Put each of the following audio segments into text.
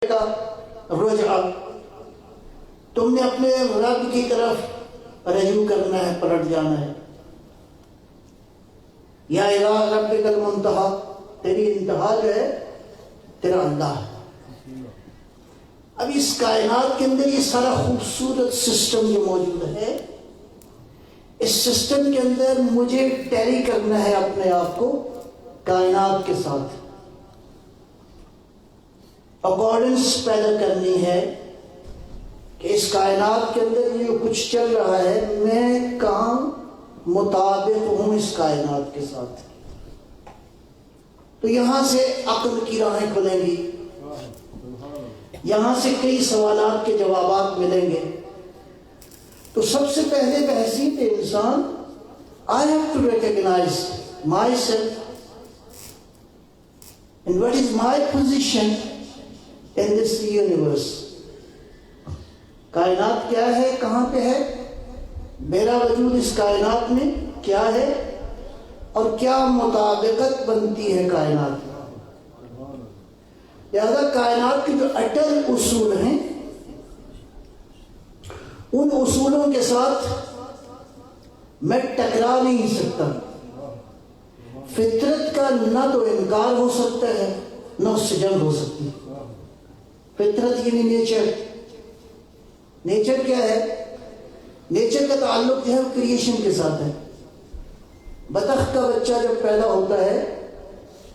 کا رجوع، تم نے اپنے رب کی طرف رجوع کرنا ہے، پلٹ جانا ہے. یا الہ ربک المنتہا، تیری انتہا جو ہے تیرا اللہ ہے. اب اس کائنات کے اندر یہ سارا خوبصورت سسٹم جو موجود ہے، اس سسٹم کے اندر مجھے ٹیلی کرنا ہے اپنے آپ کو کائنات کے ساتھ، اکارڈنس پیدا کرنی ہے کہ اس کائنات کے اندر جو کچھ چل رہا ہے میں کہاں مطابق ہوں اس کائنات کے ساتھ. تو یہاں سے عقل کی راہیں کھلیں گی، یہاں سے کئی سوالات کے جوابات ملیں گے. تو سب سے پہلے بحیثیت انسان I have to recognize myself and what is my position in this universe. کائنات کیا ہے، کہاں پہ ہے، میرا وجود اس کائنات میں کیا ہے، اور کیا مطابقت بنتی ہے کائنات میں. لہذا کائنات کے جو اٹل اصول ہیں ان اصولوں کے ساتھ میں ٹکرا نہیں سکتا. فطرت کا نہ تو انکار ہو سکتا ہے نہ اس سے جنگ ہو سکتی. فطرت یعنی نیچر. نیچر کیا ہے؟ نیچر کا تعلق جو ہے وہ کریشن کے ساتھ ہے. بطخ کا بچہ جب پیدا ہوتا ہے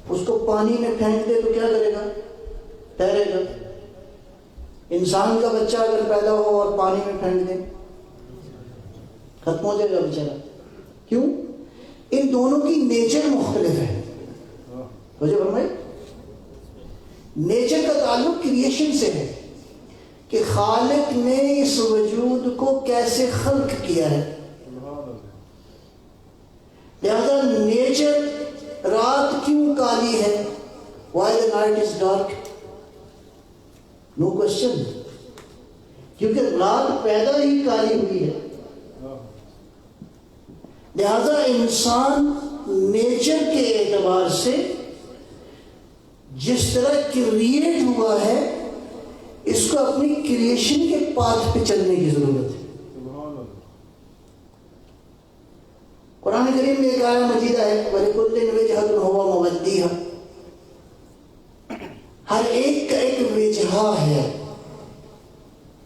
اس کو پانی میں پھینک دے تو کیا کرے گا؟ تیرے گا. انسان کا بچہ اگر پیدا ہو اور پانی میں پھینک دے ختم ہو جائے گا بیچارہ. کیوں؟ ان دونوں کی نیچر مختلف ہے. مجھے فرمائے، نیچر کا تعلق کریشن سے ہے کہ خالق نے اس وجود کو کیسے خلق کیا ہے. لہذا نیچر رات کیوں کالی ہے، why the night is dark؟ No question, کیونکہ رات پیدا ہی کالی ہوئی ہے. لہذا انسان نیچر کے اعتبار سے جس طرح کریٹ ہوا ہے اس کو اپنی کریشن کے پاتھ پہ چلنے کی ضرورت ہے. قرآن کریم میں ایک آیہ مجیدہ ہے وَلِكُلٍّ وِجْهَةٌ هُوَ مُوَلِّيهَا، ہر ایک کا ایک وجہہ ہے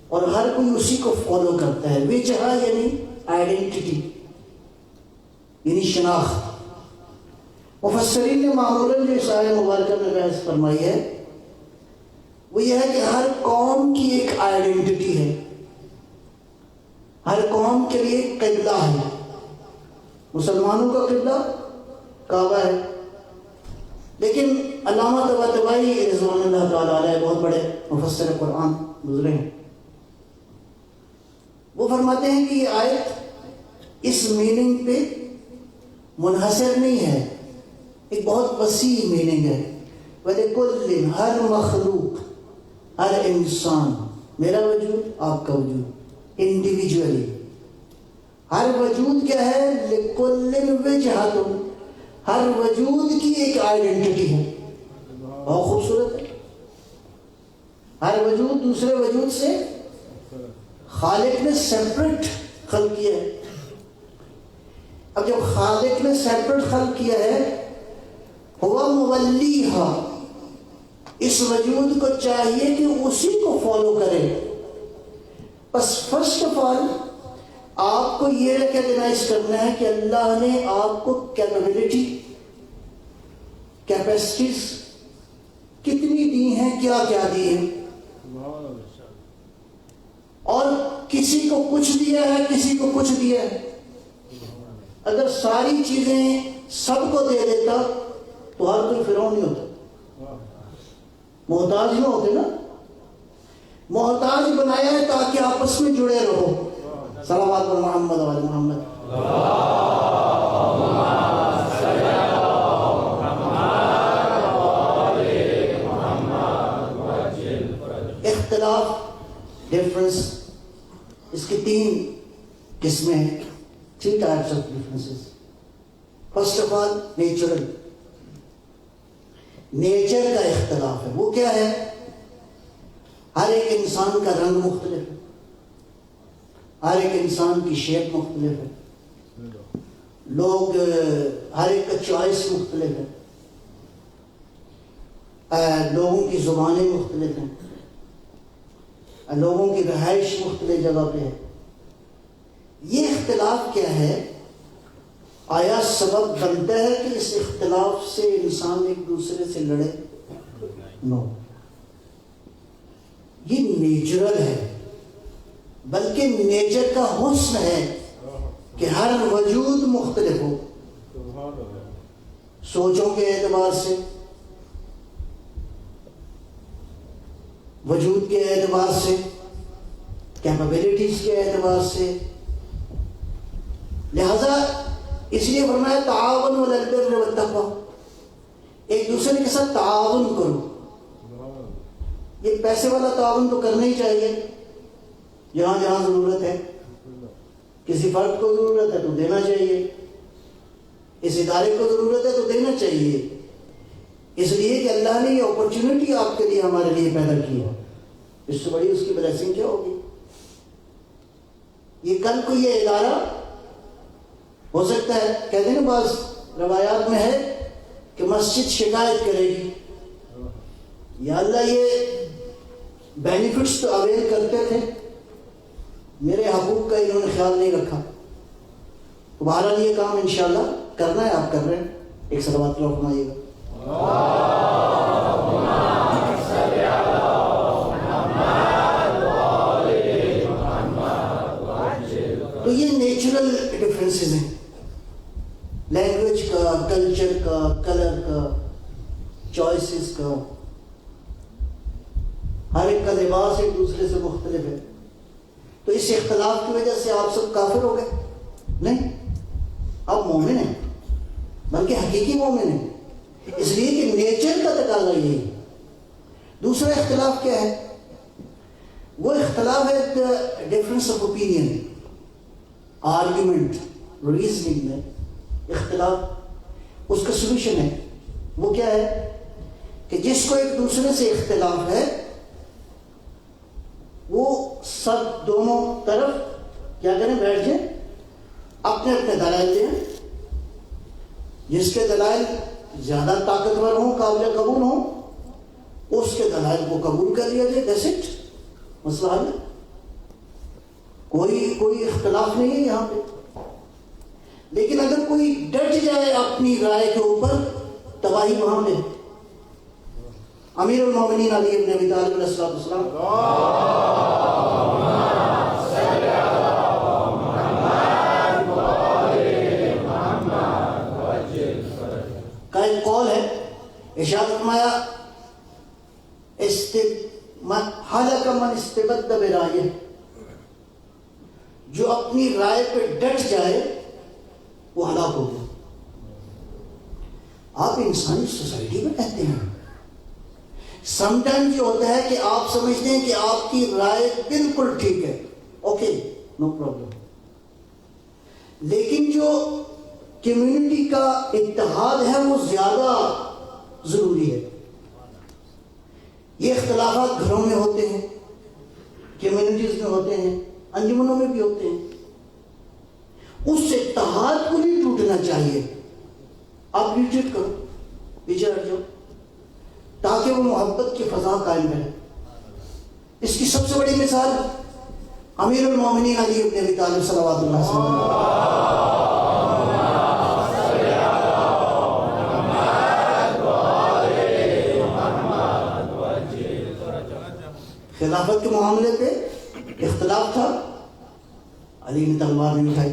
اور ہر کوئی اسی کو فالو کرتا ہے. وجہہ یعنی آئیڈینٹی، یعنی شناخت. مفسرین نے معمولاً جو اس آیہ مبارکہ میں بحث فرمائی ہے وہ یہ ہے کہ ہر قوم کی ایک آئیڈینٹی ہے، ہر قوم کے لیے ایک قبلہ ہے. مسلمانوں کا قبلہ کعبہ ہے، لیکن علامہ طباطبائی رضوان اللہ تعالیٰ علیہ بہت بڑے مفسر قرآن گزرے ہیں، وہ فرماتے ہیں کہ یہ آیت اس میننگ پہ منحصر نہیں ہے، ایک بہت وسیع میننگ ہے. وَلِكُلٍّ، ہر مخلوق، ہر انسان، میرا وجود آپ کا وجود انڈیویجولی، ہر وجود کیا ہے؟ لِكُلٍّ وِجْهَةٌ، ہر وجود کی ایک آئیڈینٹی ہے. بہت خوبصورت ہے. ہر وجود دوسرے وجود سے خالق نے سیپریٹ خلق کیا ہے. اب جب خالق نے سیپریٹ خلق کیا ہے ہوا مولیہا، اس وجود کو چاہیے کہ اسی کو فالو کرے. بس فرسٹ آف آل آپ کو یہ ریکگنائز کرنا ہے کہ اللہ نے آپ کو کیپیبلٹی، کیپیسٹیز کتنی دی ہیں، کیا کیا دی ہیں، اور کسی کو کچھ دیا ہے کسی کو کچھ دیا ہے. اگر ساری چیزیں سب کو دے دیتا تو ہر کوئی فرعون نہیں ہوتا. محتاج نہ ہوتے نا، محتاج بنایا ہے تاکہ آپس میں جڑے رہو. صلوات محمد و محمد. اختلاف، ڈفرنس، اس کی 3 قسمیں ہیں. 3 types of differences. First of all, nature کا اختلاف ہے. وہ کیا ہے؟ ہر ایک انسان کا رنگ مختلف ہے، ہر ایک انسان کی شیپ مختلف ہے، لوگ ہر ایک کا چوائس مختلف ہے، لوگوں کی زبانیں مختلف ہیں، لوگوں کی رہائش مختلف جگہ پہ ہے۔ یہ اختلاف کیا ہے؟ آیا سبب بنتا ہے کہ اس اختلاف سے انسان ایک دوسرے سے لڑے؟ نو، یہ نیچرل ہے، بلکہ نیچر کا حسن ہے کہ ہر وجود مختلف ہو، سوچوں کے اعتبار سے، وجود کے اعتبار سے، کیپیبلٹیز کے اعتبار سے۔ لہذا اس لیے فرمایا تعاون علی البر والتقوی، ایک دوسرے کے ساتھ تعاون کرو۔ یہ پیسے والا تعاون تو کرنا ہی چاہیے، جہاں جہاں ضرورت ہے، کسی فرد کو ضرورت ہے تو دینا چاہیے، اس ادارے کو ضرورت ہے تو دینا چاہیے، اس لیے کہ اللہ نے یہ اپرچونٹی آپ کے لیے ہمارے لیے پیدا کی ہے۔ اس سے بڑی اس کی بلیسنگ کیا ہوگی؟ یہ کل کو یہ ادارہ ہو سکتا ہے، کہتے ہیں نا بعض روایات میں ہے کہ مسجد شکایت کرے گی، یا اللہ یہ بینیفٹس تو اویل کرتے تھے، میرے حقوق کا انہوں نے خیال نہیں رکھا۔ تو بہرحال یہ کام انشاءاللہ کرنا ہے، آپ کر رہے ہیں۔ ایک صلوات اللہ فرمائیے گا۔ تو یہ نیچرل ڈفرینسز ہیں، لینگویج کا، کلچر کا، کلر کا، چوائسز کا، ہر ایک کا لباس ایک دوسرے سے مختلف ہے۔ تو اس اختلاف کی وجہ سے آپ سب کافر ہو گئے؟ نہیں، آپ مومن ہیں، بلکہ حقیقی مومن ہیں، اس لیے کہ نیچر کا تقاضا یہی ہے۔ دوسرا اختلاف کیا ہے؟ وہ اختلاف ہے difference of opinion, argument, reasoning میں اختلاف۔ اس کا سولوشن ہے، وہ کیا ہے کہ جس کو ایک دوسرے سے اختلاف ہے وہ سب دونوں طرف کیا کریں؟ بیٹھ جائیں، اپنے اپنے دلائل دیں، جس کے دلائل زیادہ طاقتور ہوں، قابل قبول ہوں، اس کے دلائل کو قبول کر لیا جائے، دیٹس اٹ، مسئلہ حل ہے۔ کوئی اختلاف نہیں ہے یہاں پہ۔ لیکن اگر کوئی ڈٹ جائے اپنی رائے کے اوپر، تباہی وہاں پہ۔ امیر المومنین علی ابن ابی طالب علیہ السلام کا ایک قول ہے، ارشاد فرمایا ہلاک من استبد برائے، جو اپنی رائے پہ ڈٹ جائے وہ ہلاک ہو گیا۔ آپ انسانی سوسائٹی میں رہتے ہیں، سم ٹائم یہ ہوتا ہے کہ آپ سمجھتے ہیں کہ آپ کی رائے بالکل ٹھیک ہے، اوکے، نو پرابلم، لیکن جو کمیونٹی کا اتحاد ہے وہ زیادہ ضروری ہے۔ یہ اختلافات گھروں میں ہوتے ہیں، کمیونٹیز میں ہوتے ہیں، انجمنوں میں بھی ہوتے ہیں، اس اتحاد کو نہیں ٹوٹنا چاہیے۔ آپ ریٹریٹ کرو، پیچھے ہٹ جاؤ، تاکہ وہ محبت کی فضا قائم رہے۔ اس کی سب سے بڑی مثال امیر المومنین علی ابن ابی طالب صلوات اللہ علیہ وسلم۔ خلافت کے معاملے پہ اختلاف تھا، علی نے تلوار نہیں اٹھائی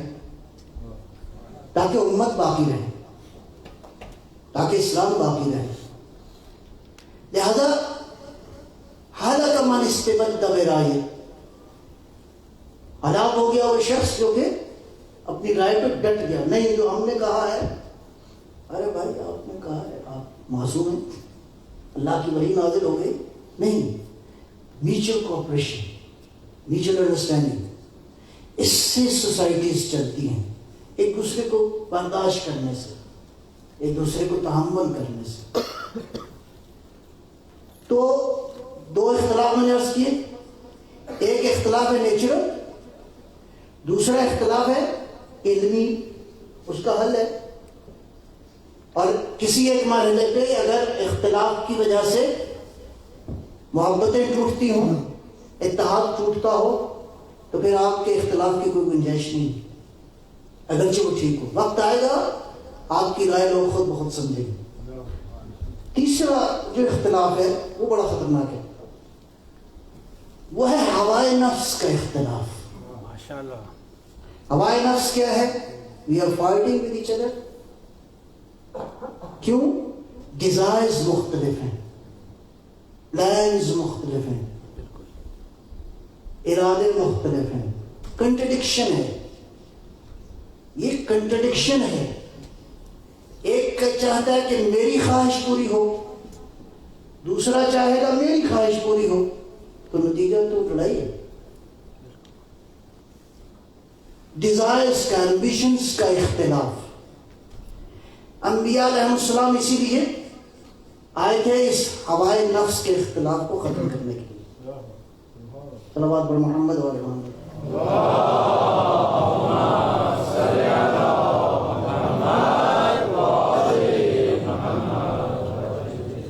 تاکہ امت باقی رہے، تاکہ اسلام باقی رہے۔ لہذا ہلاک من استبد برائے، ہلاک ہو گیا وہ شخص جو کہ اپنی رائے پہ ڈٹ گیا۔ نہیں، جو ہم نے کہا ہے، ارے بھائی آپ نے کہا ہے، آپ معصوم ہیں، اللہ کی وحی نازل ہو گئی، نہیں، میوچل کوآپریشن، میوچل انڈرسٹینڈنگ، اس سے سوسائٹیز چلتی ہیں، ایک دوسرے کو برداشت کرنے سے، ایک دوسرے کو تحمل کرنے سے۔ تو دو اختلاف میں نے عرض کیے، ایک اختلاف ہے نیچرل، دوسرا اختلاف ہے علمی، اس کا حل ہے. اور کسی ایک مرحلے پہ اگر اختلاف کی وجہ سے محبتیں ٹوٹتی ہوں، اتحاد ٹوٹتا ہو، تو پھر آپ کے اختلاف کی کوئی گنجائش نہیں، اگرچہ وہ ٹھیک ہو. وقت آئے گا آپ کی رائے لوگ خود بخود سمجھیں گے. تیسرا جو اختلاف ہے وہ بڑا خطرناک ہے، وہ ہے ہوائے نفس کا اختلاف. ماشاءاللہ. ہوائے نفس کیا ہے؟ We are fighting with each other. کیوں؟ ڈیزائرز مختلف ہیں، پلانز مختلف ہیں، ارادے مختلف ہیں. کنٹرڈکشن ہے، یہ کنٹرڈکشن ہے. ایک چاہتا ہے کہ میری خواہش پوری ہو، دوسرا چاہے گا میری خواہش پوری ہو، تو نتیجہ تو لڑائی ہے. ڈیزائرز کا، ایمبیشنز کا اختلاف. انبیاء علیہ السلام اسی لیے آئے تھے اس ہوائے نفس کے اختلاف کو ختم کرنے کے لیے. صلوات بر محمد و علی محمد.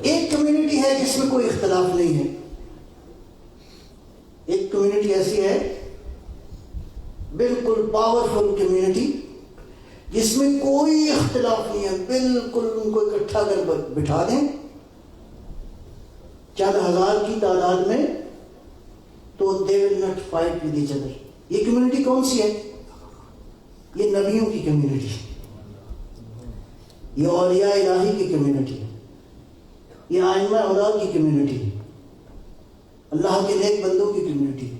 ایک کمیونٹی ہے جس میں کوئی اختلاف نہیں ہے. ایک کمیونٹی ایسی ہے بالکل پاورفل کمیونٹی جس میں کوئی اختلاف نہیں ہے. بالکل ان کو اکٹھا کر بٹھا دیں چند ہزار کی تعداد میں تو they will not fight with each other. یہ کمیونٹی کون سی ہے؟ یہ نبیوں کی کمیونٹی ہے، یہ اولیاء الہی کی کمیونٹی ہے، یہ ائمہ خدا کی کمیونٹی ہے، اللہ کے نیک بندوں کی کمیونٹی ہے.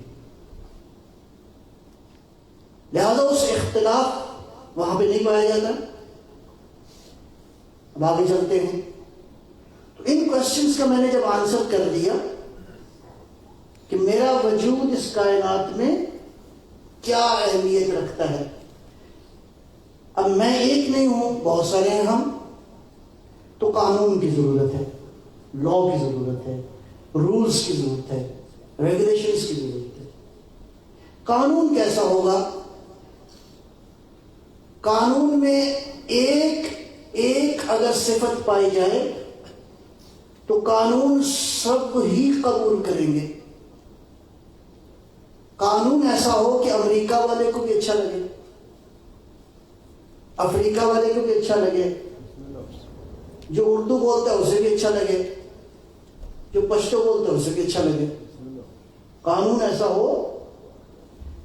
لہذا اس اختلاف وہاں پہ نہیں پایا جاتا. اب آگے چلتے ہیں. تو ان کوشچنس کا میں نے جب آنسر کر دیا کہ میرا وجود اس کائنات میں کیا اہمیت رکھتا ہے، اب میں ایک نہیں ہوں، بہت سارے ہیں ہم، تو قانون کی ضرورت ہے، لا کی ضرورت ہے، رولز کی ضرورت ہے، ریگولیشنز کی ضرورت ہے. قانون کیسا ہوگا؟ قانون میں ایک اگر صفت پائی جائے تو قانون سب ہی قبول کریں گے. قانون ایسا ہو کہ امریکہ والے کو بھی اچھا لگے، افریقہ والے کو بھی اچھا لگے، جو اردو بولتا ہے اسے بھی اچھا لگے، جو پشتو بولتا ہے اسے بھی اچھا لگے. قانون ایسا ہو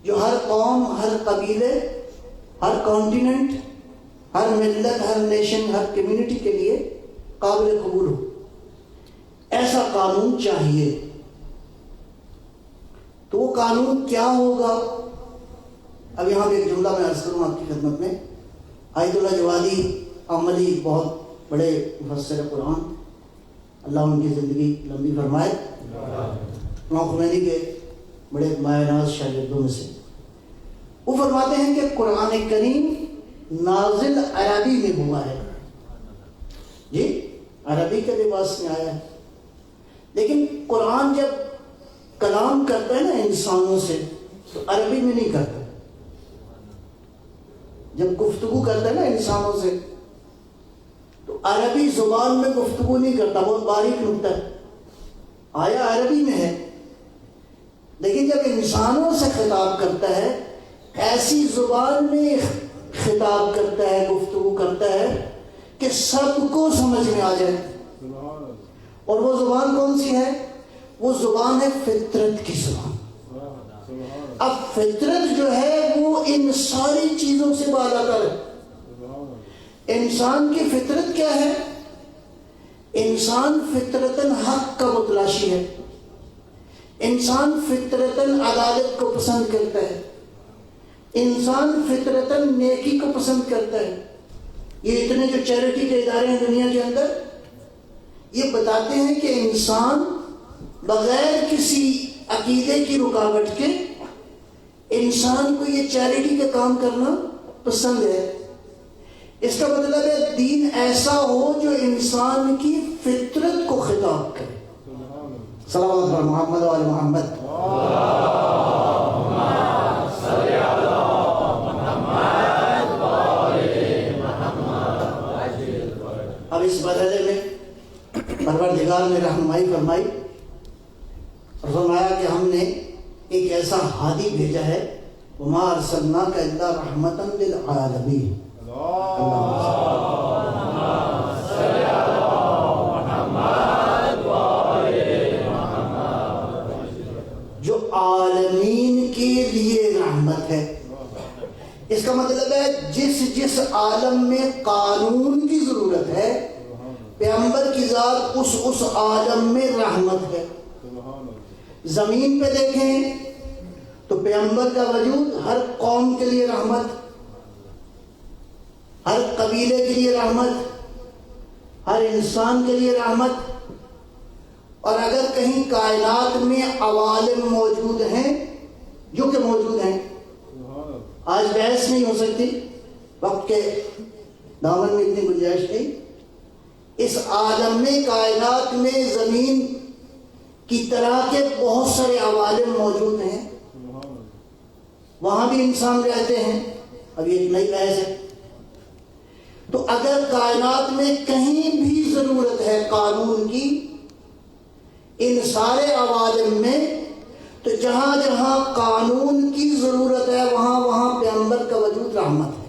جو ہر قوم، ہر قبیلے، ہر کانٹیننٹ، ہر ملت، ہر نیشن، ہر کمیونٹی کے لیے قابل قبول ہو. ایسا قانون چاہیے. تو وہ قانون کیا ہوگا؟ اب یہاں پہ ایک جملہ میں عرض کروں آپ کی خدمت میں. آیت اللہ جوادی عملی بہت بڑے مفسر قرآن، اللہ ان کی زندگی لمبی فرمائے، امام خمینی کے بڑے مایہ ناز شاگردوں میں سے. وہ فرماتے ہیں کہ قرآن کریم نازل عربی میں ہوا ہے. جی عربی کے لباس میں آیا ہے، لیکن قرآن جب کلام کرتا ہے نا انسانوں سے تو عربی میں نہیں کرتا. جب گفتگو کرتا ہے نا انسانوں سے تو عربی زبان میں گفتگو نہیں کرتا. بہت باریک نکتہ ہے، آیا عربی میں ہے، لیکن جب انسانوں سے خطاب کرتا ہے ایسی زبان میں خطاب کرتا ہے، گفتگو کرتا ہے کہ سب کو سمجھ میں آ جائے. اور وہ زبان کون سی ہے؟ وہ زبان ہے فطرت کی زبان. اب فطرت جو ہے وہ ان ساری چیزوں سے بالا تر ہے. انسان کی فطرت کیا ہے؟ انسان فطرتاً حق کا متلاشی ہے. انسان فطرتاً عدالت کو پسند کرتا ہے. انسان فطرتاً نیکی کو پسند کرتا ہے. یہ اتنے جو چیریٹی کے ادارے ہیں دنیا کے اندر، یہ بتاتے ہیں کہ انسان بغیر کسی عقیدے کی رکاوٹ کے انسان کو یہ چیریٹی کا کام کرنا پسند ہے. اس کا مطلب ہے دین ایسا ہو جو انسان کی فطرت کو خطاب کرے. صلوات پر محمد و آل محمد. اب اس مرحلے میں پروردگار نے رہنمائی فرمائی اور فرمایا کہ ہم نے ایک ایسا ہادی بھیجا ہے وما ارسلناک الا رحمتا للعالمین. جو عالمین کے لیے رحمت ہے. اس کا مطلب ہے جس عالم میں قانون کی ضرورت ہے پیغمبر کی ذات اس عالم میں رحمت ہے. زمین پہ دیکھیں تو پیغمبر کا وجود ہر قوم کے لیے رحمت، ہر قبیلے کے لیے رحمت، ہر انسان کے لیے رحمت. اور اگر کہیں کائنات میں عوالم موجود ہیں جو کہ موجود ہیں، آج بحث نہیں ہو سکتی، وقت کے دامن میں اتنی گنجائش نہیں. اس عالم میں کائنات میں زمین کی طرح کے بہت سارے عوالم موجود ہیں، وہاں بھی انسان رہتے ہیں. اب یہ ایک نئی بحث ہے. تو اگر کائنات میں کہیں بھی ضرورت ہے قانون کی ان سارے عوالم میں، تو جہاں جہاں قانون کی ضرورت ہے وہاں وہاں پیغمبر کا وجود رحمت ہے.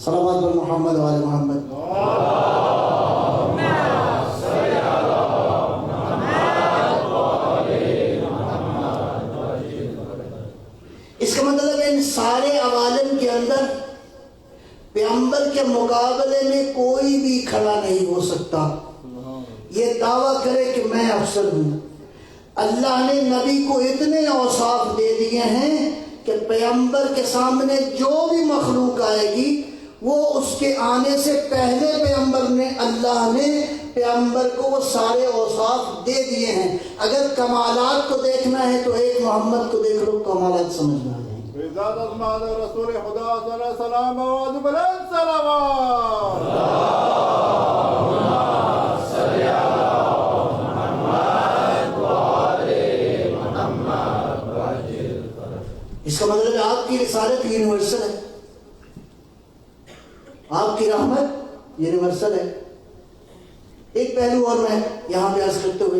صلوات پر محمد و آل محمد. اس کا مطلب ان سارے عوالم کے اندر پیغمبر کے مقابلے میں کوئی بھی کھڑا نہیں ہو سکتا یہ دعویٰ کرے کہ میں افضل ہوں. اللہ نے نبی کو اتنے اوصاف دے دیے ہیں کہ پیغمبر کے سامنے جو بھی مخلوق آئے گی وہ اس کے آنے سے پہلے اللہ نے پیغمبر کو وہ سارے اوصاف دے دیے ہیں. اگر کمالات کو دیکھنا ہے تو ایک محمد کو دیکھ لو، کمالات سمجھ میں آ جائیں گے. رسول خدا صلی اللہ علیہ وسلم بلند صلوات. اس کا مطلب ہے آپ کی رسالت یونیورسل ہے، آپ کی رحمت یونیورسل ہے. ایک پہلو اور میں یہاں پہ عرض کرتے ہوئے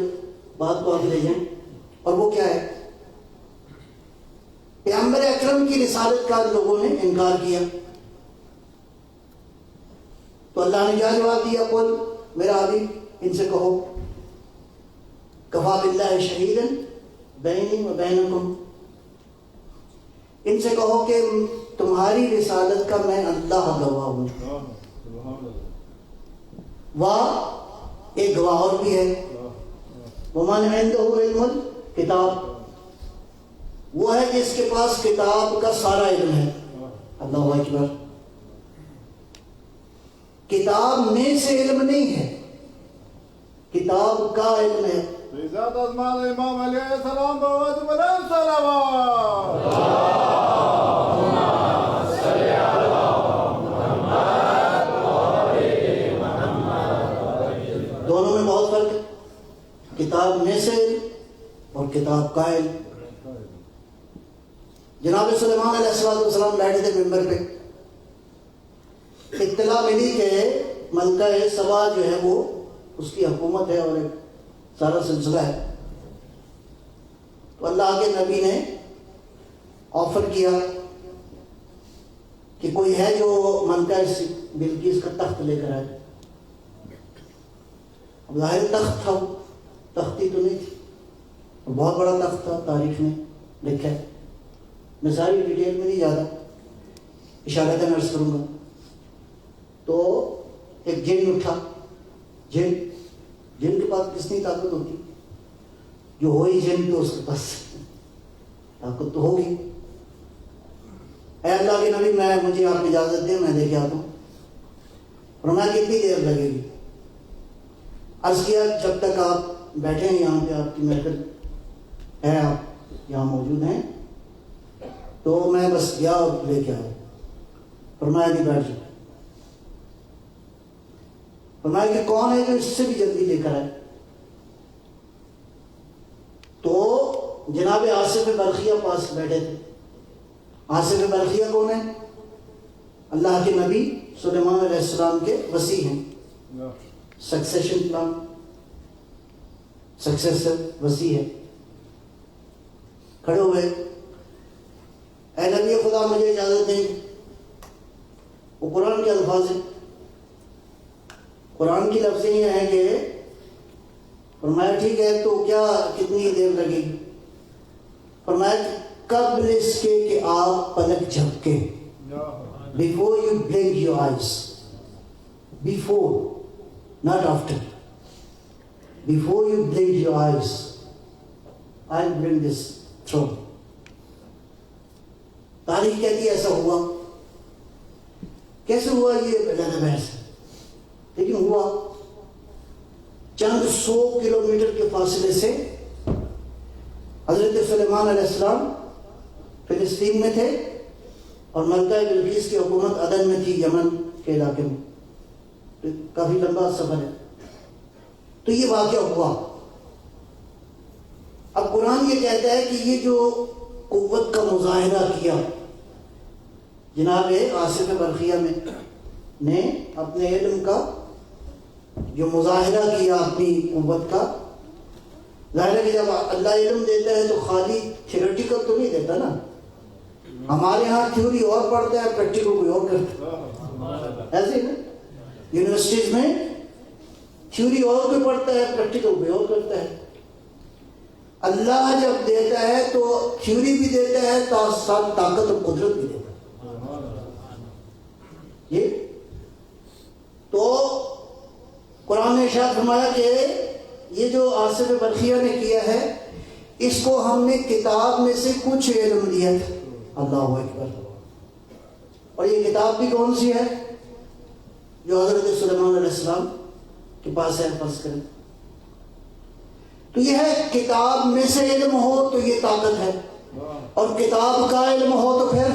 بات کو آگے لے جائیں، اور وہ کیا ہے؟ پیغمبر اکرم کی رسالت کا لوگوں نے انکار کیا تو اللہ نے کیا جواب دیا؟ قل میرا حبیب ان سے کہو کفا باللہ شہیدا بینی و بینکم، ان سے کہو کہ تمہاری رسالت کا میں اللہ گواہ ہوں. واہ ایک گواہ اور بھی ہے. ومن عنده علم الکتاب، وہ ہے جس کے پاس کتاب کا سارا علم ہے. اللہ اکبر. کتاب میں سے علم نہیں ہے، کتاب کا علم ہے. ذات ازمان امام علیہ السلام بہت بلند صلوات. دونوں میں بہت فرق ہے، کتاب میں سے اور کتاب کا علم. جناب سلیمان علیہ السلام بیٹھے تھے ممبر پہ، اطلاع ملی کہ ملکہ سبا جو ہے وہ اس کی حکومت ہے اور ایک سارا سلسلہ ہے. تو اللہ کے نبی نے آفر کیا کہ کوئی ہے جو ملکہ بلقیس کا تخت لے کر آئے. اب ظاہر تخت تھا، تختی تو نہیں تھی، بہت بڑا تخت تھا، تاریخ میں لکھا ہے. میں ساری ڈیٹیل میں نہیں جاتا، اشارتاً عرض کروں گا. تو ایک جن اٹھا. جن کے پاس کتنی طاقت ہوتی؟ جو ہوئی جن تو اس کے پاس طاقت تو ہوگی. اے اللہ کے نبی مجھے آپ اجازت دیں میں لے کے آتا ہوں. فرمایا کتنی دیر لگے گی؟ عرض کیا جب تک آپ بیٹھے ہیں یہاں پہ، آپ کی محفل ہے، آپ یہاں موجود ہیں، تو میں بس گیا اور لے کے آیا. فرمایا کہ بیٹھ جاؤ. فرمایا کہ کون ہے جو اس سے بھی جلدی لے کر آئے؟ جناب آصف برقیہ پاس بیٹھے تھے. آصف برقیہ کون ہے؟ اللہ کے نبی سلیمان علیہ السلام کے وصی ہیں. سکسیشن پلان، سکسیسر وصی ہے. کھڑے ہوئے، اے نبی خدا مجھے اجازت دیں. وہ قرآن کے الفاظ ہیں، قرآن کی لفظیں یہ ہیں کہ فرمایا ٹھیک ہے تو کیا کتنی دیر لگے گی؟ فرمایا قبل اس کے کہ آپ پلک جھپکے. Before you blink your eyes. Before, not after. Before you blink your eyes, I'll bring this throne. تاریخ کہتی ہے ایسا ہوا. کیسے ہوا یہ زیادہ بحث ہے، لیکن ہوا. چند 100 کلومیٹر کے فاصلے سے حضرت سلیمان علیہ السلام فلسطین میں تھے اور ملکہ بلقیس کی حکومت عدن میں تھی، یمن کے علاقے میں. تو کافی لمبا سفر ہے. تو یہ واقعہ ہوا. اب قرآن یہ کہتا ہے کہ یہ جو قوت کا مظاہرہ کیا جناب آصف برقیہ میں نے، اپنے علم کا جو مظاہرہ کیا اپنی قوت کا، ظاہر ہے کہ جب اللہ علم دیتا ہے تو خالی تھیوریٹیکل تو نہیں دیتا نا. ہمارے ہاں تھیوری اور پڑھتا ہے، پریکٹیکل کوئی اور کرتا ہے. ایسے ہی نا یونیورسٹیز میں تھیوری اور کوئی پڑھتا ہے، پریکٹیکل کوئی اور کرتا ہے. اللہ جب دیتا ہے تو تھیوری بھی دیتا ہے، ساتھ طاقت اور قدرت بھی دیتا ہے. یہ تو قرآن نے ارشاد فرمایا کہ یہ جو آصف برقیہ نے کیا ہے، اس کو ہم نے کتاب میں سے کچھ علم دیا تھا. اللہ اکبر. اور یہ کتاب بھی کون سی ہے؟ جو حضرت سلیمان علیہ السلام کے پاس ہے، فرض کریں. تو یہ ہے کتاب میں سے علم ہو تو یہ طاقت ہے، اور کتاب کا علم ہو تو پھر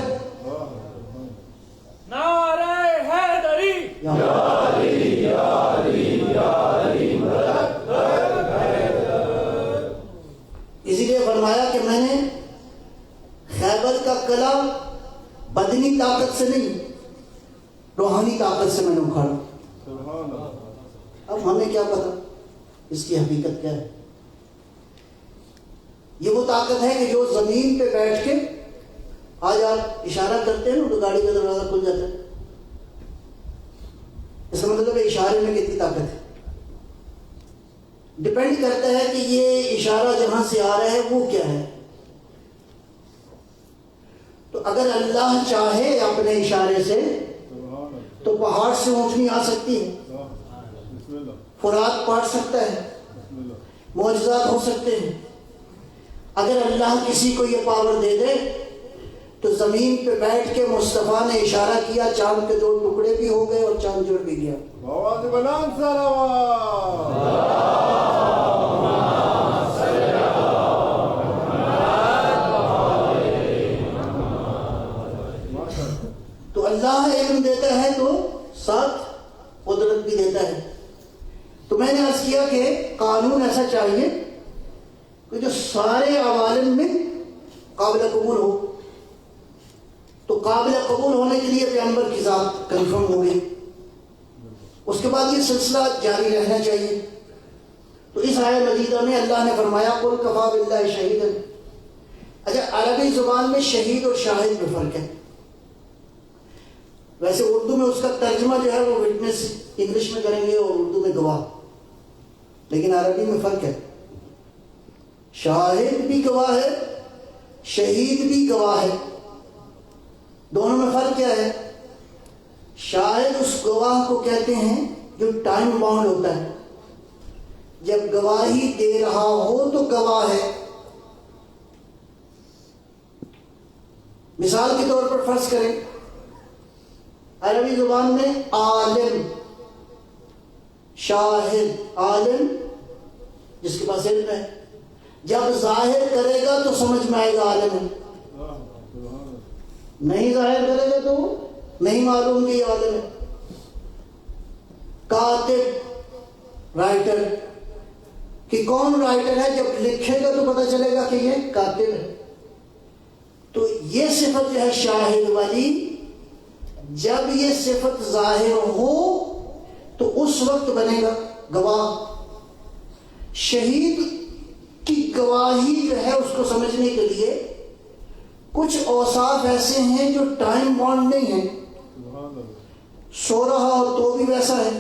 نعرہ حیدری یا علی یا علی یا علی. اسی لیے فرمایا کہ میں نے خیبر کا قلعہ بدنی طاقت سے نہیں، روحانی طاقت سے میں نے اکھاڑا. اب ہمیں کیا پتا اس کی حقیقت کیا ہے. یہ وہ طاقت ہے کہ جو زمین پہ بیٹھ کے آج آپ اشارہ کرتے ہیں نا تو گاڑی کا دروازہ کھل جاتا ہے. اس کا مطلب ہے اشارے میں کتنی طاقت ہے. ڈپینڈ کرتا ہے کہ یہ اشارہ جہاں سے آ رہا ہے وہ کیا ہے. تو اگر اللہ چاہے اپنے اشارے سے تو پہاڑ سے اونٹنی آ سکتی ہے، فرات پاٹ سکتا ہے، معجزات ہو سکتے ہیں. اگر اللہ کسی کو یہ پاور دے دے تو زمین پہ بیٹھ کے مصطفیٰ نے اشارہ کیا، چاند کے 2 ٹکڑے بھی ہو گئے اور چاند جڑ بھی گیا. تو اللہ علم دیتا ہے تو ساتھ قدرت بھی دیتا ہے. تو میں نے عرض کیا کہ قانون ایسا چاہیے کہ جو سارے عوالم میں قابل قبول ہو. تو قابل قبول ہونے کے لیے پیغمبر کی ذات کنفرم ہو گئی. اس کے بعد یہ سلسلہ جاری رہنا چاہیے. تو اس آیت مجیدہ میں اللہ نے فرمایا قل کفا باللہ شہیدا. اچھا، عربی زبان میں شہید اور شاہد میں فرق ہے. ویسے اردو میں اس کا ترجمہ جو ہے وہ وٹنس انگلش میں کریں گے اور اردو میں گواہ، لیکن عربی میں فرق ہے. شاہد بھی گواہ ہے، شہید بھی گواہ ہے. دونوں میں فرق کیا ہے؟ شاہد اس گواہ کو کہتے ہیں جو ٹائم باؤنڈ ہوتا ہے. جب گواہی دے رہا ہو تو گواہ ہے. مثال کے طور پر فرض کریں عربی زبان میں عالم، شاہد، عالم جس کے پاس علم ہے، جب ظاہر کرے گا تو سمجھ میں آئے گا عالم ہے. نہیں ظاہر کرے گا تو نہیں معلوم کہ یہ عالم ہے. کاتب، رائٹر کہ کون رائٹر ہے، جب لکھے گا تو پتہ چلے گا کہ یہ کاتب ہے۔ تو یہ صفت جو ہے شاہد والی، جب یہ صفت ظاہر ہو تو اس وقت بنے گا گواہ۔ شہید کی گواہی جو ہے اس کو سمجھنے کے لیے کچھ اوصاف ایسے ہیں جو ٹائم بانڈ نہیں ہیں۔ سو رہا ہو تو بھی ویسا ہے،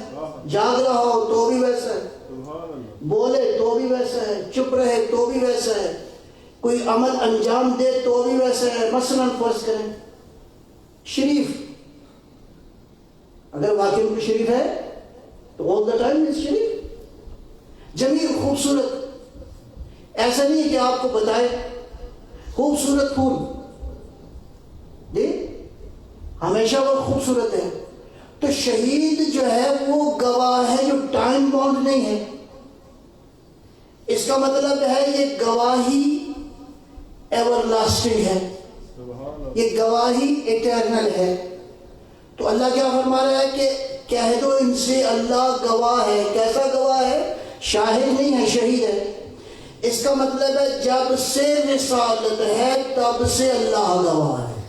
جاگ رہا ہو تو بھی ویسا ہے، بولے تو بھی ویسا ہے، چپ رہے تو بھی ویسا ہے، کوئی عمل انجام دے تو بھی ویسا ہے۔ مثلا فرض کریں شریف، اگر واقعی کوئی شریف ہے تو all the time is شریف۔ جمیل، خوبصورت، ایسا نہیں ہے کہ آپ کو بتائے خوبصورت پھول جی ہمیشہ وہ خوبصورت ہے۔ تو شہید جو ہے وہ گواہ ہے جو ٹائم باؤنڈ نہیں ہے۔ اس کا مطلب ہے یہ گواہی ایور لاسٹنگ ہے، یہ گواہی ایٹرنل ہے۔ تو اللہ کیا فرما رہا ہے کہ کہہ دو ان سے اللہ گواہ ہے۔ کیسا گواہ ہے؟ شاہد نہیں ہے، شہید ہے۔ اس کا مطلب ہے جب سے رسالت ہے تب سے اللہ گواہ ہے۔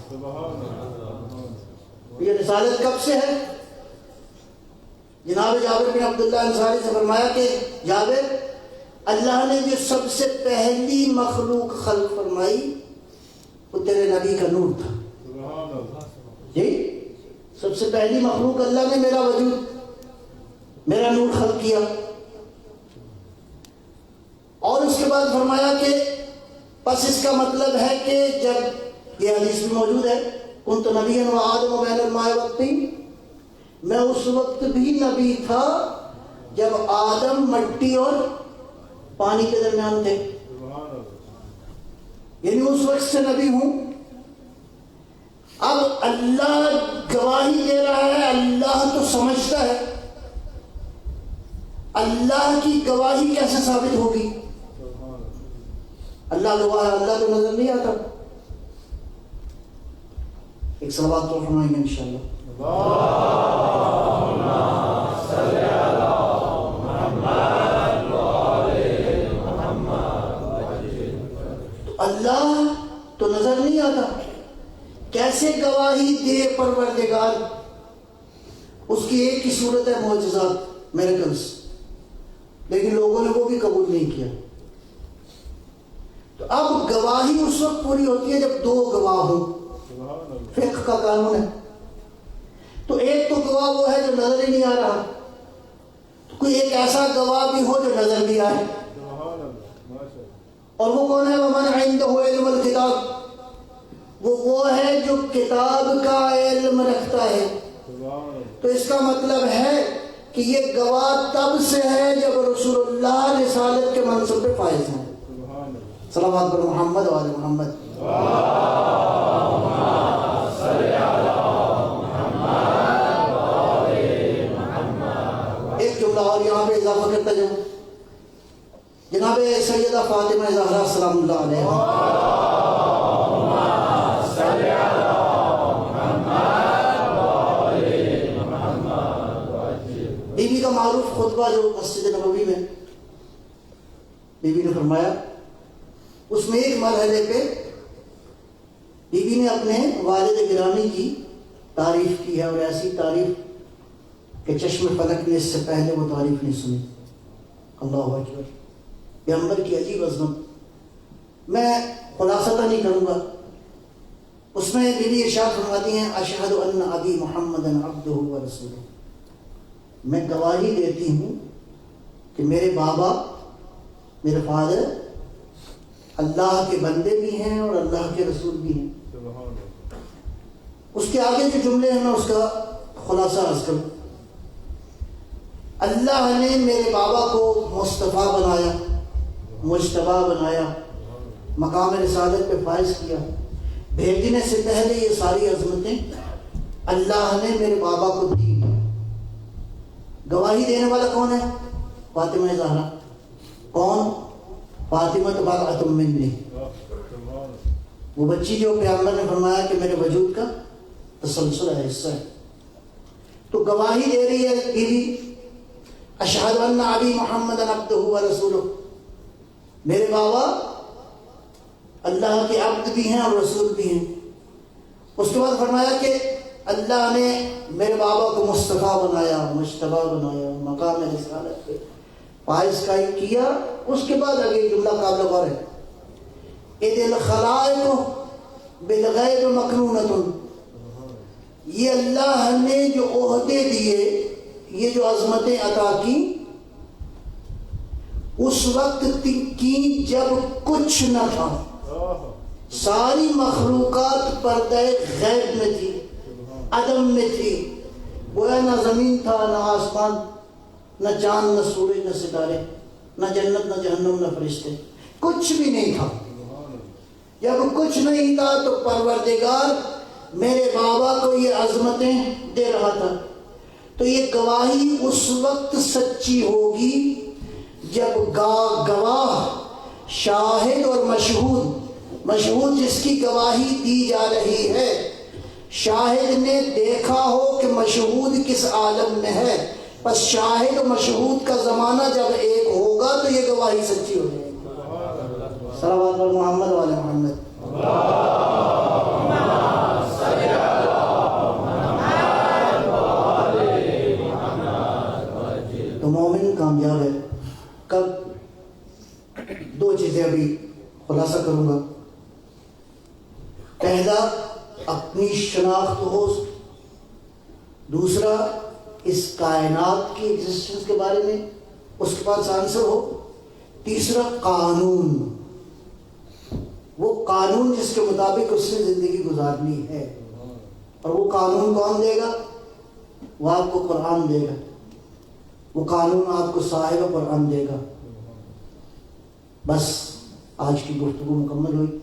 یہ رسالت کب سے ہے؟ جناب جابر بن عبداللہ انصاری سے فرمایا کہ جابر، اللہ نے جو سب سے پہلی مخلوق خلق فرمائی وہ تیرے نبی کا نور تھا۔ جی سب سے پہلی مخلوق اللہ نے میرا وجود، میرا نور خلق کیا۔ اور اس کے بعد فرمایا کہ پس اس کا مطلب ہے کہ جب یہ حدیث بھی موجود ہے، کنت نبیا و آدم بین الماء والطین، میں اس وقت بھی نبی تھا جب آدم مٹی اور پانی کے درمیان تھے، یعنی اس وقت سے نبی ہوں۔ اب اللہ گواہی دے رہا ہے، اللہ تو سمجھتا ہے، اللہ کی گواہی کیسے ثابت ہوگی؟ اللہ گواہ ہے، اللہ تو نظر نہیں آتا۔ ایک صلوات تو فرمائیں گے انشاءاللہ۔ تو اللہ تو نظر نہیں آتا، کیسے گواہی دے پروردگار؟ اس کی ایک ہی صورت ہے معجزات، میریکلز، لیکن لوگوں نے وہ بھی قبول نہیں کیا۔ تو اب گواہی اس وقت پوری ہوتی ہے جب دو گواہ ہوں، فقہ کا قانون ہے۔ تو ایک تو گواہ وہ ہے جو نظر ہی نہیں آ رہا، تو کوئی ایک ایسا گواہ بھی ہو جو نظر بھی آئے، اور وہ کون ہے؟ وَمَنْ عِنْدَهُ عِلْمُ الْكِتَابِ، وہ ہے جو کتاب کا علم رکھتا ہے۔ تو اس کا مطلب ہے کہ یہ گواہ تب سے ہے جب رسول اللہ رسالت کے منصب پہ فائز ہیں۔ صلوات پر محمد و آل محمد۔ ایک جملہ اور یہاں پہ اضافہ کرتا جاؤں، جناب سیدہ فاطمہ زہرا سلام اللہ علیہ، بی بی کا معروف خطبہ جو مسجد نبوی میں بی بی نے فرمایا، اس میں ایک مرحلے پہ بی بی نے اپنے والد گرامی کی تعریف کی ہے، اور ایسی تعریف کہ چشم فلک نے اس سے پہلے وہ تعریف نہیں سنی۔ اللہ اکبر، پیغمبر کی عجیب عظمت۔ میں خلاصہ نہیں کروں گا، اس میں بی بی ارشاد فرماتی ہیں، اشہد ان ابی محمد عبدہ و رسولہ، میں گواہی دیتی ہوں کہ میرے بابا، میرے فادر اللہ کے بندے بھی ہیں اور اللہ کے رسول بھی ہیں۔ اس کے آگے جو جملے ہیں میں اس کا خلاصہ عرض کروں۔ اللہ نے میرے بابا کو مصطفیٰ بنایا، مجتبیٰ بنایا، مقام رسالت پہ فائز کیا۔ بھیجنے سے پہلے یہ ساری عظمتیں اللہ نے میرے بابا کو دی۔ گواہی دینے والا کون ہے؟ فاطمہ زہرا۔ کون؟ فاطمہ بضعۃ منی، وہ بچی جو پیغمبر نے فرمایا کہ میرے وجود کا تسلسل ہے، حصہ ہے۔ تو گواہی دے رہی ہے بیوی، اشہد ان ابی محمد عبدہ و رسولہ، میرے بابا اللہ کے عبد بھی ہیں اور رسول بھی ہیں۔ اس کے بعد فرمایا کہ اللہ نے میرے بابا کو مصطفیٰ بنایا، مجتبیٰ بنایا، مقام رسالت پہ فائز قائم کیا۔ اس کے بعد آگے جملہ قابل غور ہے، اذ الخلائق بالغیب مکنونۃ، یہ اللہ نے جو عہدے دیے، یہ جو عظمتیں عطا کی، اس وقت کی جب کچھ نہ تھا، ساری مخلوقات پردہ غیب میں تھی، عدم میں تھی، گویا نہ زمین تھا، نہ آسمان، نہ چاند، نہ سورج، نہ ستارے، نہ جنت، نہ جہنم، نہ فرشتے، کچھ بھی نہیں تھا۔ جب کچھ نہیں تھا تو پروردگار میرے بابا کو یہ عظمتیں دے رہا تھا۔ تو یہ گواہی اس وقت سچی ہوگی جب گواہ، شاہد اور مشہود جس کی گواہی دی جا رہی ہے، شاہد نے دیکھا ہو کہ مشہود کس عالم میں ہے، بس شاہد و مشہود کا زمانہ جب ایک ہوگا تو یہ گواہی سچی ہو جائے گی۔ صلوات علی محمد و آل محمد۔ تو مومن کامیاب ہے کب؟ دو چیزیں ابھی خلاصہ کروں گا۔ پہلا، اپنی شناخت ہو، دوسرا اس کائنات کی ایگزسٹنس کے بارے میں اس کے پاس آنسر ہو، تیسرا قانون، وہ قانون جس کے مطابق اس نے زندگی گزارنی ہے، اور وہ قانون کون دے گا؟ وہ آپ کو قرآن دے گا، وہ قانون آپ کو صاحب قرآن دے گا۔ بس آج کی گفتگو مکمل ہوئی،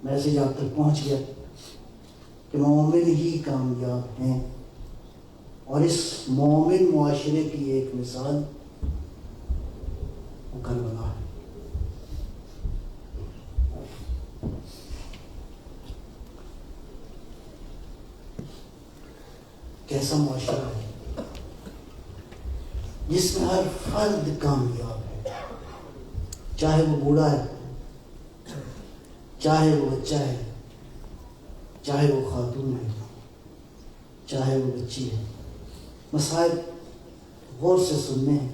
میسیج آپ تک پہنچ گیا کہ مومن ہی کامیاب ہیں، اور اس مومن معاشرے کی ایک مثال وہ کربلا ہے۔ کیسا معاشرہ ہے جس میں ہر فرد کامیاب ہے، چاہے وہ بوڑھا ہے، چاہے وہ بچہ ہے، چاہے وہ خاتون ہے، چاہے وہ بچی ہے۔ مسائل غور سے سننے ہیں۔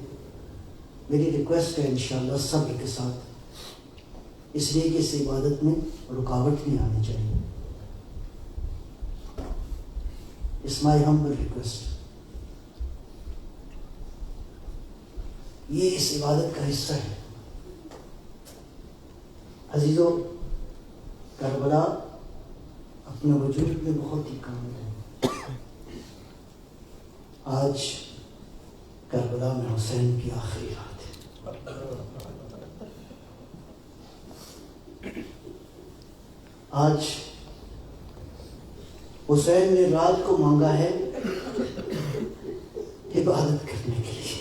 میری ریکویسٹ ہے انشاءاللہ صبر کے ساتھ، اس لیے کہ اس عبادت میں رکاوٹ نہیں آنی چاہیے۔ It's my humble request۔ یہ اس عبادت کا حصہ ہے۔ عزیزو، کربلا اپنے وجود میں بہت ہی کامل ہے۔ آج کربلا میں حسین کی آخری رات ہے۔ آج حسین نے رات کو مانگا ہے عبادت کرنے کے لیے،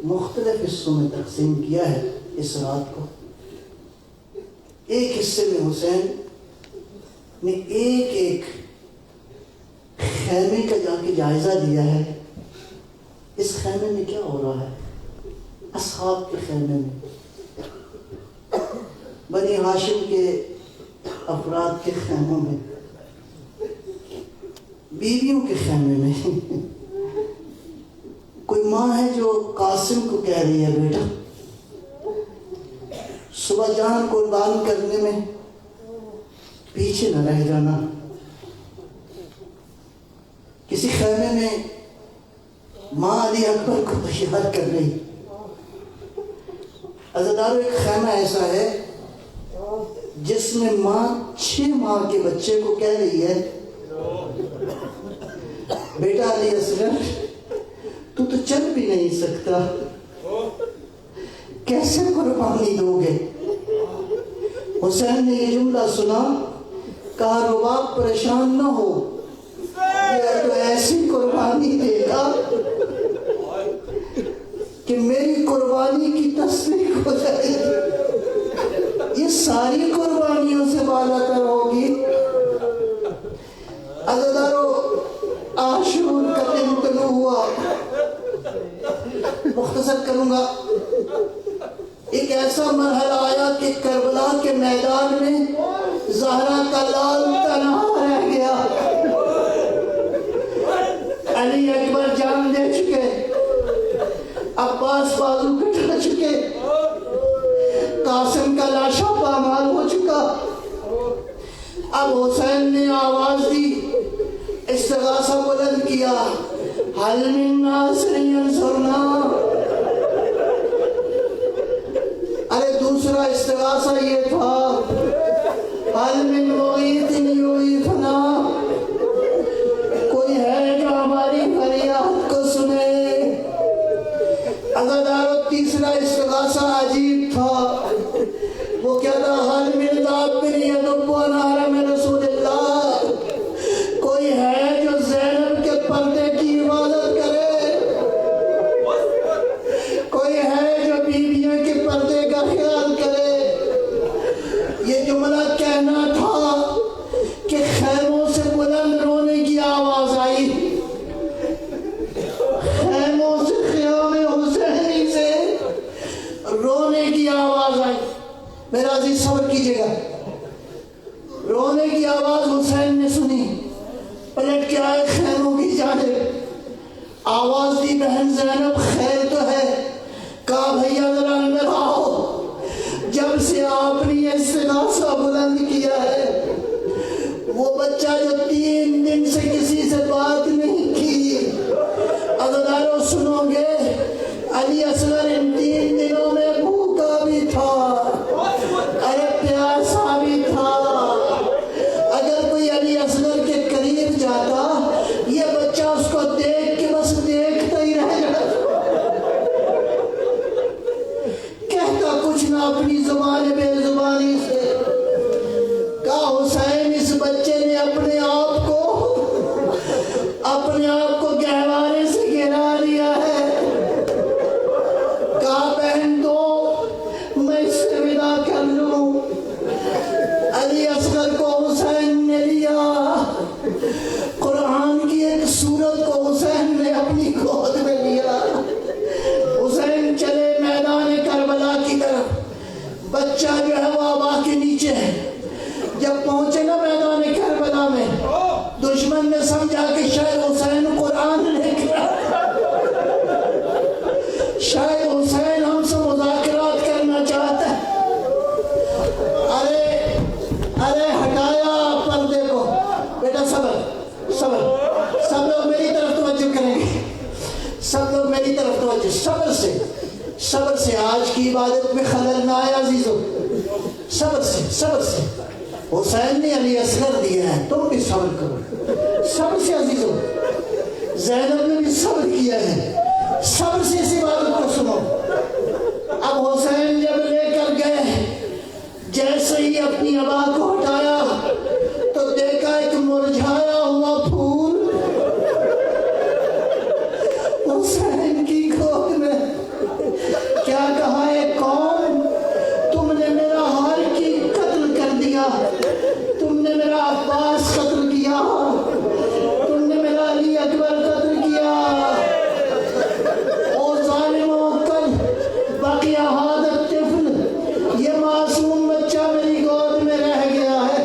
مختلف حصوں میں تقسیم کیا ہے اس رات کو۔ ایک حصے میں حسین نے ایک خیمے کا جا کے جائزہ لیا ہے، اس خیمے میں کیا ہو رہا ہے۔ اصحاب کے خیمے میں، بنی ہاشم کے افراد کے خیموں میں، بیویوں کے خیمے میں، کوئی ماں ہے جو قاسم کو کہہ رہی ہے بیٹا صبح جان قربان کرنے میں پیچھے نہ رہ جانا۔ کسی خیمے میں ماں علی اکبر کو تیار کر رہی۔ عزیزدارو، ایک خیمہ ایسا ہے جس میں ماں 6 ماہ کے بچے کو کہہ رہی ہے بیٹا علی اصغر تو چل بھی نہیں سکتا، کیسے قربانی دو گے؟ حسین نے یہ جملہ سنا، کہا رباب پریشان نہ ہو، یہ تو ایسی قربانی دے گا کہ میری قربانی کی تصدیق ہو جائے گی، یہ ساری قربانیوں سے بالاتر ہوگی۔ عزیزدارو، عاشور کا دن طلوع ہوا، مختصر کروں گا۔ ایسا مرحلہ آیا کہ کربلا کے میدان میں زہرا کا لال تنہا رہ گیا. علی اکبر جان دے چکے, عباس بازو کٹا چکے, قاسم کا لاشا پامال ہو چکا. اب حسین نے آواز دی, استغاثہ بلند کیا, حل من ناصر ینصرنا. ارے دوسرا استغاثہ یہ تھا, حل من مغیث یغیثنا. کوئی ہے جو ہماری فریاد کو سنے. عزادارو تیسرا استغاثہ عجیب تھا, وہ کیا تھا, حل من دابر یدب عن حرم رسول اللہ. کوئی ہے جو زینب کے پردے کی عبادت کرے, کوئی ہے جو بیویوں کے پردے کا خیال کرے. یہ جملہ کہنا تھا کہ خیموں سے بلند رونے کی آواز آئی, خیموں سے, خیام حسینی سے رونے کی آواز آئی. میرا عزیز صبر کیجئے گا. رونے کی آواز حسین نے سنی, پلٹ کے آئے خیموں کی جانب, آواز دی بہن زینب خیر تو ہے, کہا بھیا ذرا اندر آؤ. جب سے آپ نے یہ استغاثہ بلند کیا ہے, وہ بچہ جو 3 دن سے کسی سے بات نہیں کی, عزادارو سنو گے, علی اصغر ان 3 دنوں میں بھوکا بھی تھا, ارے پیاسا بھی تھا. اگر کوئی علی اصغر کے قریب جاتا, یہ بچہ اس کو دیکھ کے بس دیکھتا ہی رہ جاتا, کہتا کچھ نہ اپنی زبان بے زبانی سے. کہا حسین اس بچے نے اپنے آپ کو گہوارے سے گرا لیا ہے. کہا بہن دو, میں اس سے ودا کر لوں. علی اصغر کو حسین نے لیا, قرآن کی ایک سورت کو حسین نے اپنی گود میں لیا. حسین چلے میدان کربلا کی طرف, بچہ جو ہے وہ آبا کے نیچے ہے. جب پہنچے نا میدان کربلا میں, دشمن نے سمجھا کہ شاید حسین قرآن لے کر, شاید حسین ہم سے مذاکرات کرنا چاہتا ہے. ارے ہٹایا پردے کو. بیٹا صبر, سب لوگ میری طرف توجہ کریں گے, سب لوگ میری طرف توجہ. صبر سے آج کی عبادت میں خلل نہ آئے عزیزو. صبر سے حسین نے علی اصغر دیا ہے, تم بھی صبر کرو. صبر سے عزیزو, زینب نے بھی صبر کیا ہے, صبر سے اس عبادت کو سنو. اب حسین جب لے کر گئے, جیسے ہی اپنی ابا کو ہٹایا تو دیکھا ایک مرجھایا ہوا پھول حسین کی گود میں. کیا کہا, اے قوم, تم نے میرا ہر کی قتل کر دیا, تم نے میرا عباس قتل کیا, تم نے میرا علی اکبر قتل کیا. او ظالموں, کل بقیہ هذا الطفل, یہ معصوم بچہ میری گود میں رہ گیا ہے.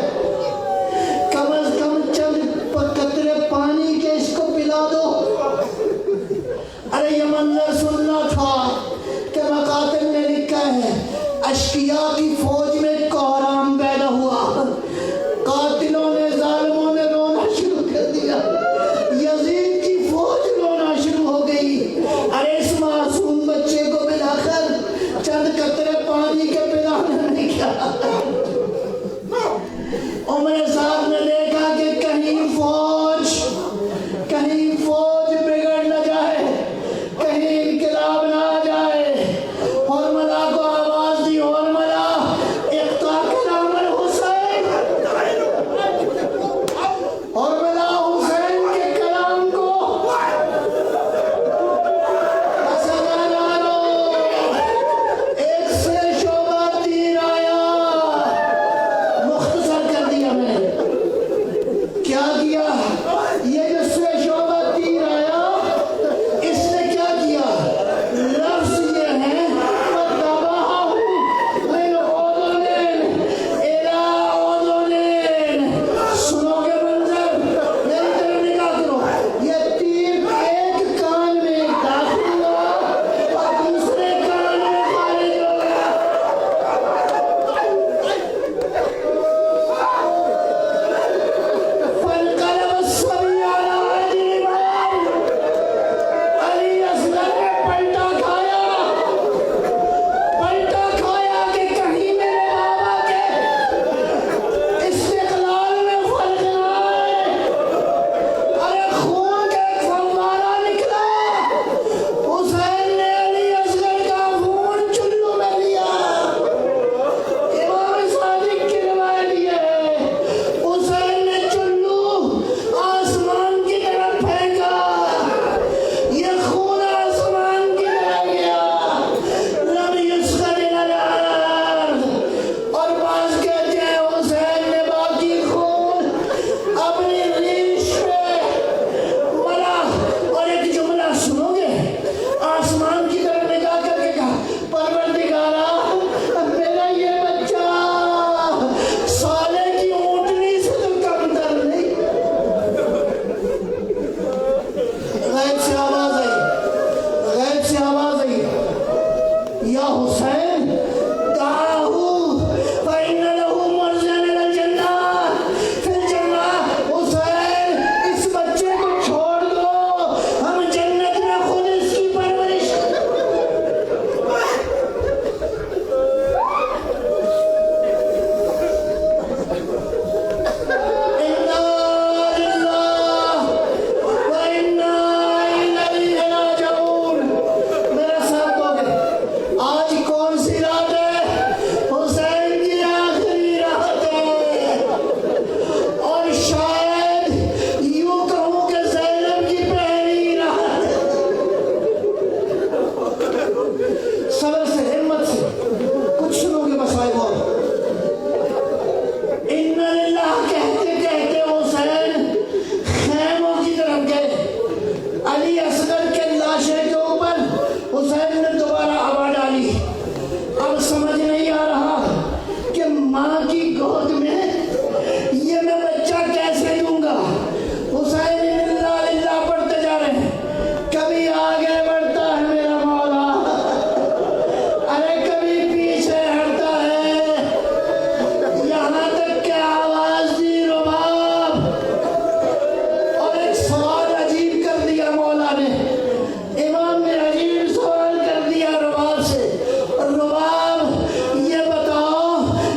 ماں کی گود میں یہ میں بچہ کیسے دوں گا؟ حسین انا للہ پڑھتے جا رہے ہیں. کبھی آگے بڑھتا ہے میرا مولا، ارے کبھی پیچھے ہٹتا ہے، یہاں تک کہ آواز دی رباب. اور ایک سوال عجیب کر دیا مولا نے، امام نے عجیب سوال کر دیا رباب سے. رباب یہ بتاؤ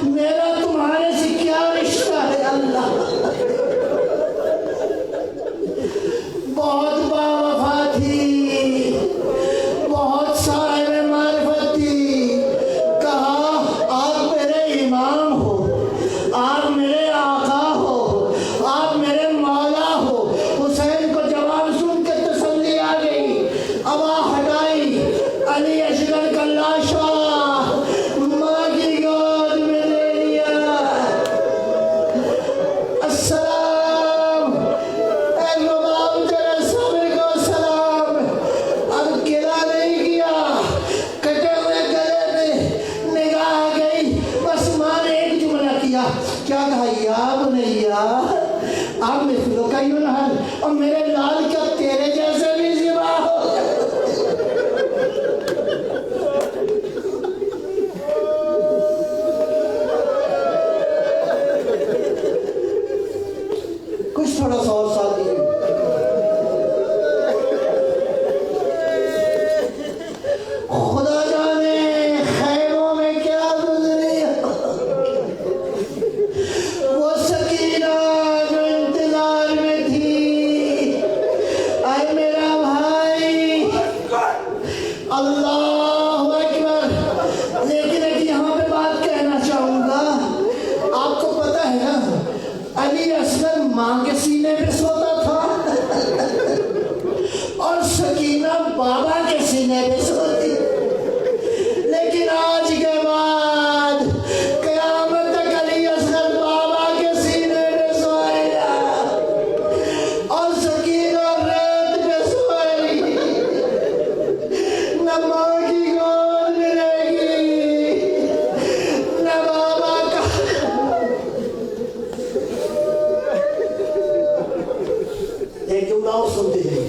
میرا تمہارے سے کیا رشتہ ہے؟ اللہ بہت باوفا تھی، بہت صاحب معرفت تھی. کہا آپ میرے امام ہو، آپ میرے آقا ہو، آپ میرے مولا ہو. حسین کو جواب سن کے تسلی آ گئی. ابا ہٹائی، علی اصغر کا لاشا ماں کی گود میں لے لیا. السلام اے رباب تیرے صبر کو سلام. اب گلا نہیں کیا، کٹے ہوئے گلے پہ نگاہ گئی. بس ماں نے ایک جملہ کیا، کیا کہا؟ یا بنیا آپ مثلو کا یونہر، اور میرے لال کیا تیرے جیسے بھی زبا ہو. کچھ تھوڑا سا اور ساتھ دیجیے. خدا جانے خیموں میں کیا گزری وہ سکینہ جو انتظار میں تھی. اے میرا بھائی، اللہ اکبر. لیکن ایک یہاں پہ بات کہنا چاہوں گا. آپ کو پتہ ہے نا علی اصغر ماں کے سینے پہ سوتا تھا اور سکینہ بابا کے سینے پہ سوتی. لیکن آج کے بعد قیامت تک علی اصغر بابا کے سینے پہ سوئے گا اور سکینہ ریت پہ سوئے گی. نہ ماں کی گود ملے گی نہ بابا کا. ایک جملہ اور سنتے ہیں.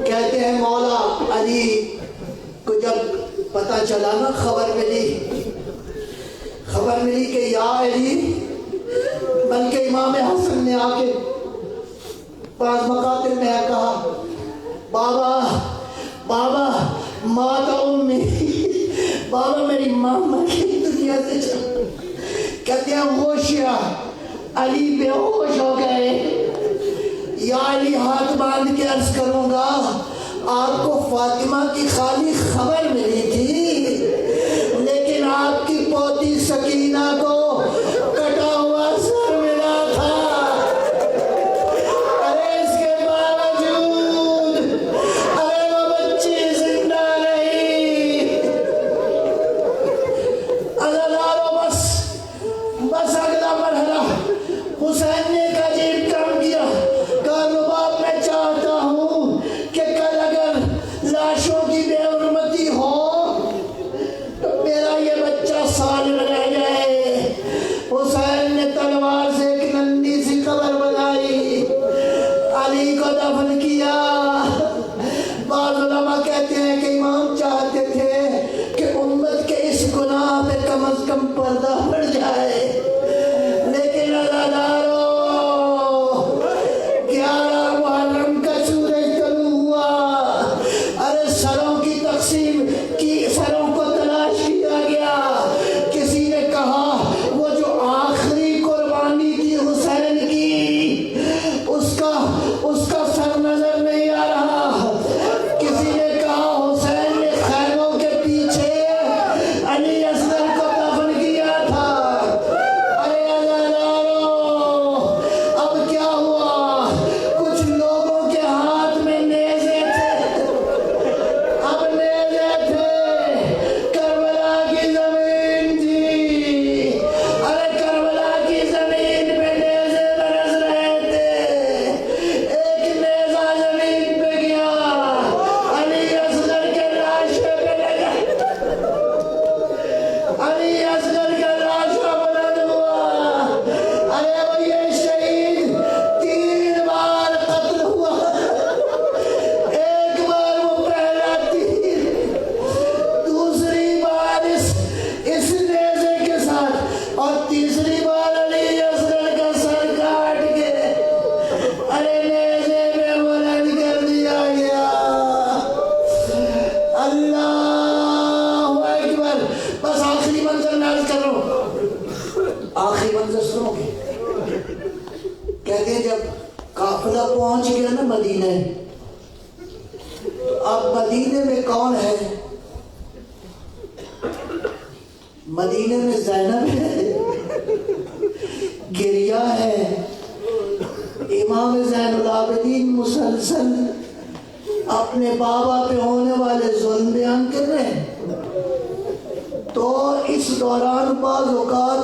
کہتے ہیں مولا علی کو جب پتہ چلا نا، خبر ملی کہ یا علی، بلکہ امام حسن نے آ کے بعض مقاتل میں کہا بابا مات امی، بابا میری ماں مر گئی دنیا سے چل. کہتے ہیں ہوشیا علی بے ہوش ہو گئے. یا علی ہاتھ باندھ کے عرض کروں گا، آپ کو فاطمہ کی خالی خبر ملی تھی، لیکن آپ کی پوتی سکینہ کو کٹا ہوا سر ملا تھا. ارے اس کے باوجود ارے وہ بچی زندہ رہی. بس اگلا مرحلہ حسین نے ایک عجیب کام کیا. کہا رباب میں چاہتا ہوں کہ کل اگر لاشوں کی بے حرمتی ہو تو میرا یہ بچہ سالم رہ جائے. حسین نے تلوار سے ایک ننھی سی قبر بنائی، علی کو دفن کیا. بعض علماء کہتے ہیں کہ امام چاہتے تھے کہ امت کے اس گناہ پہ کم از کم پردہ پڑ جائے. لیکن عزادارو 11 محرم کا سورج طلوع ہوا. ارے سروں کی تقسیم کی، سروں کو تلاش کیا گیا. کسی نے کہا وہ جو آخری قربانی تھی حسین کی، اس کا سر نظر نہیں آ رہا. کسی نے کہا حسین نے خیموں کے پیچھے علی اصغر کو دفن کیا تھا. آخری منظر سنو گے. کہتے ہیں جب قافلہ پہنچ گیا نا مدینہ، اب مدینے میں کون ہے؟ مدینے میں زینب ہے، گریہ ہے، امام زین العابدین مسلسل اپنے بابا پہ ہونے والے ظلم بیان کر رہے ہیں. تو اس دوران بعض اوقات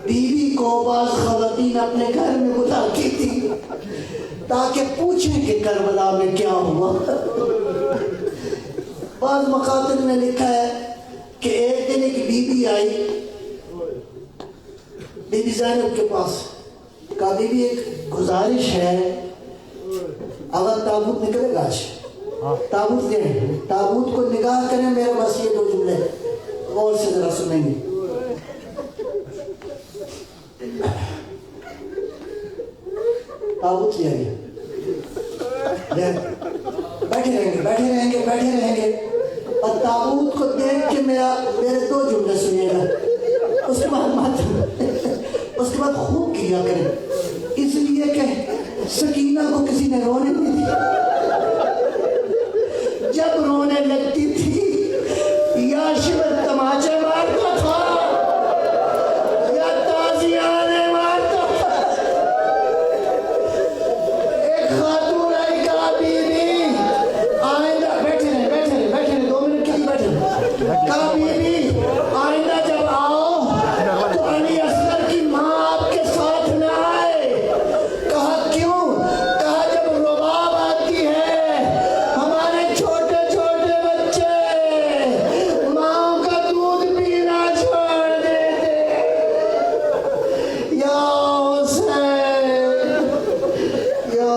بیوی کو بعض خواتین اپنے گھر میں بلاتی تھی تاکہ پوچھیں کہ کربلا میں کیا ہوا. بعض مقاتل میں لکھا ہے کہ ایک دن ایک بیوی آئی بی بی زینب کے پاس، کہا بی بی ایک گزارش ہے، اگر تابوت نکلے گا آج، تابوت دیں، تابوت کو نگاہ کریں، میرے بس یہ 2 جملے غور سے ذرا سنیں گے. تابوت لیا گیا، بیٹھے رہیں گے اور تابوت کو دیکھ کے میرے 2 جملے سنیے گا، اس کے بعد خوب کیا کریں، اس لیے کہ سکینہ کو کسی نے رونے نہیں دیا. جب رونے لگتی تھی یا شبر تماچے مارتا تھا یا تازیانے مارتا تھا. ایک خاتون آئی، کہا بی بی آئندہ، بیٹھے رہے 2 منٹ کے لیے بیٹھے رہے، کہا بی بی آئندہ جب آؤ تو علی اصغر کی ماں آپ کے ساتھ نہ آئے. کہا کیوں؟ کہا جب رباب آتی ہے ہمارے چھوٹے چھوٹے بچے ماں کا دودھ پینا چھوڑ دیتے. یا حسین یا